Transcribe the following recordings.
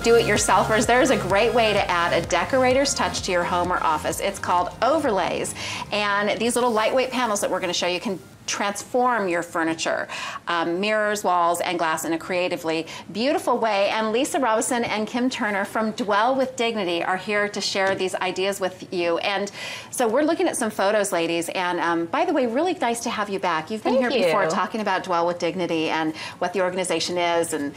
do-it-yourselfers, there's a great way to add a decorator's touch to your home or office. It's called overlays, and these little lightweight panels that we're going to show you can transform your furniture, mirrors, walls, and glass in a creatively beautiful way. And Lisa Robison and Kim Turner from Dwell with Dignity are here to share these ideas with you. And so we're looking at some photos, ladies. And by the way, really nice to have you back. You've been here before talking about Dwell with Dignity and what the organization is. And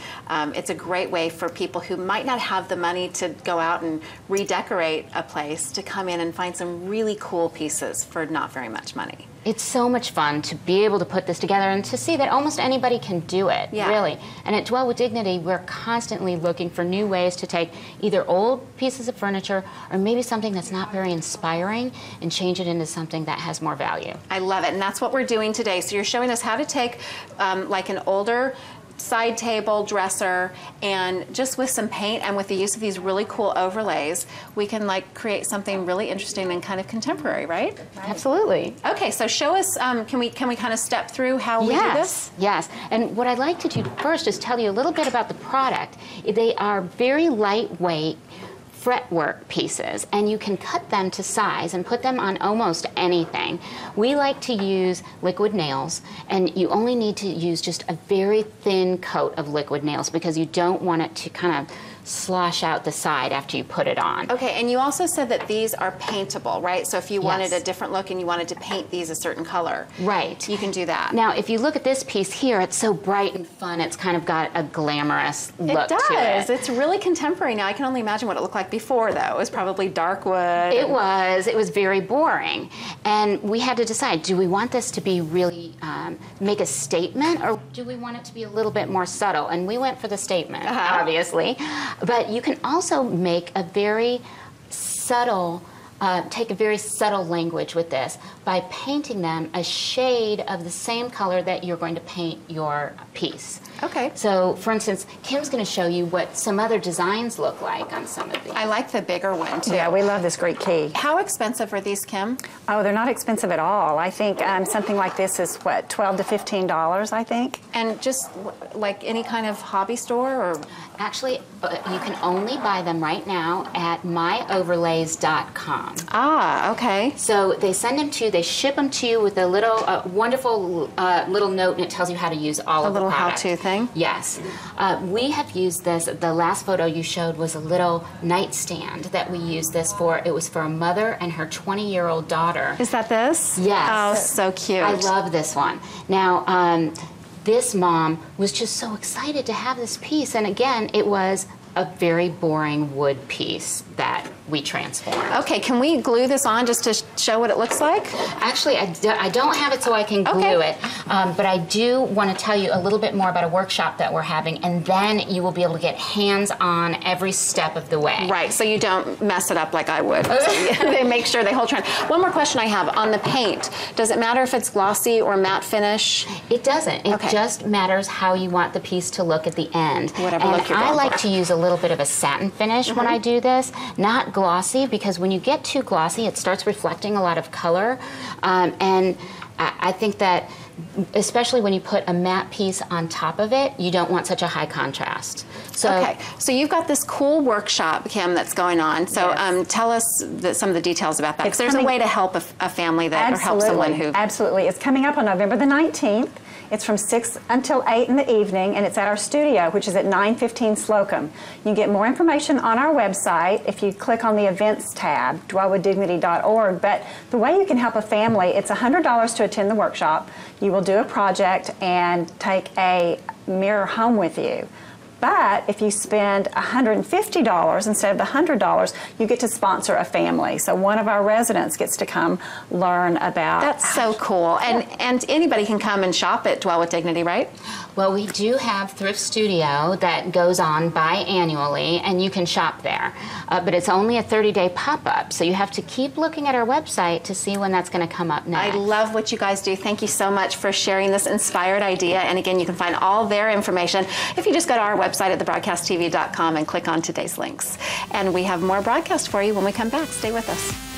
it's a great way for people who might not have the money to go out and redecorate a place to come in and find some really cool pieces for not very much money. It's so much fun to be able to put this together and to see that almost anybody can do it, really. And at Dwell with Dignity, we're constantly looking for new ways to take either old pieces of furniture or maybe something that's not very inspiring and change it into something that has more value. I love it, and that's what we're doing today. So you're showing us how to take like an older side table, dresser, and just with some paint and with the use of these really cool overlays, we can like create something really interesting and kind of contemporary, right? Absolutely. Okay, so show us, can we kind of step through how we do this? Yes, and what I'd like to do first is tell you a little bit about the product. They are very lightweight fretwork pieces, and you can cut them to size and put them on almost anything. We like to use liquid nails, and you only need to use just a very thin coat of liquid nails because you don't want it to kind of slosh out the side after you put it on. Okay, and you also said that these are paintable, right? So if you wanted a different look and you wanted to paint these a certain color, right, you can do that. Now, if you look at this piece here, it's so bright and fun. It's kind of got a glamorous look to it. It does. It's really contemporary now. I can only imagine what it looked like before, though. It was probably dark wood. It was. It was very boring. And we had to decide, do we want this to be really, make a statement, or do we want it to be a little bit more subtle? And we went for the statement, obviously. But you can also make a very subtle, take a very subtle language with this by painting them a shade of the same color that you're going to paint your piece. Okay. So, for instance, Kim's going to show you what some other designs look like on some of these. I like the bigger one, too. Yeah, we love this great key. How expensive are these, Kim? Oh, they're not expensive at all. I think something like this is, what, $12 to $15, I think? And just like any kind of hobby store, or? Actually, you can only buy them right now at myoverlays.com. Ah, okay. So they send them to you, they ship them to you with a little wonderful little note, and it tells you how to use all of the product. A little how-to thing? Yes. We have used this, the last photo you showed was a little nightstand that we used this for. It was for a mother and her 20-year-old daughter. Is that this? Yes. Oh, so cute. I love this one. Now, this mom was just so excited to have this piece, and again, it was a very boring wood piece that we transformed. Okay, can we glue this on just to show what it looks like? Actually, I don't have it so I can glue it, but I do want to tell you a little bit more about a workshop that we're having, and then you will be able to get hands-on every step of the way. Right, so you don't mess it up like I would. So they make sure they hold trend. One more question I have on the paint. Does it matter if it's glossy or matte finish? It doesn't. It just matters how you want the piece to look at the end. Whatever look you're going I like for. to use a little bit of a satin finish when I do this, not glossy, because when you get too glossy, it starts reflecting a lot of color, and I think that especially when you put a matte piece on top of it, you don't want such a high contrast. So, okay, so you've got this cool workshop, Kim, that's going on. So tell us some of the details about that, because there's a way to help a family that, or help someone who... Absolutely. It's coming up on November the 19th. It's from 6 until 8 in the evening, and it's at our studio, which is at 915 Slocum. You can get more information on our website if you click on the events tab, dwellwithdignity.org. But the way you can help a family, it's $100 to attend the workshop. You will do a project and take a mirror home with you. But if you spend $150 instead of the $100, you get to sponsor a family. So one of our residents gets to come learn about... That's so cool. And anybody can come and shop at Dwell with Dignity, right? Well, we do have Thrift Studio that goes on biannually, and you can shop there. But it's only a 30-day pop-up, so you have to keep looking at our website to see when that's going to come up next. I love what you guys do. Thank you so much for sharing this inspired idea. And again, you can find all their information if you just go to our website at thebroadcasttv.com and click on today's links. And we have more broadcast for you when we come back. Stay with us.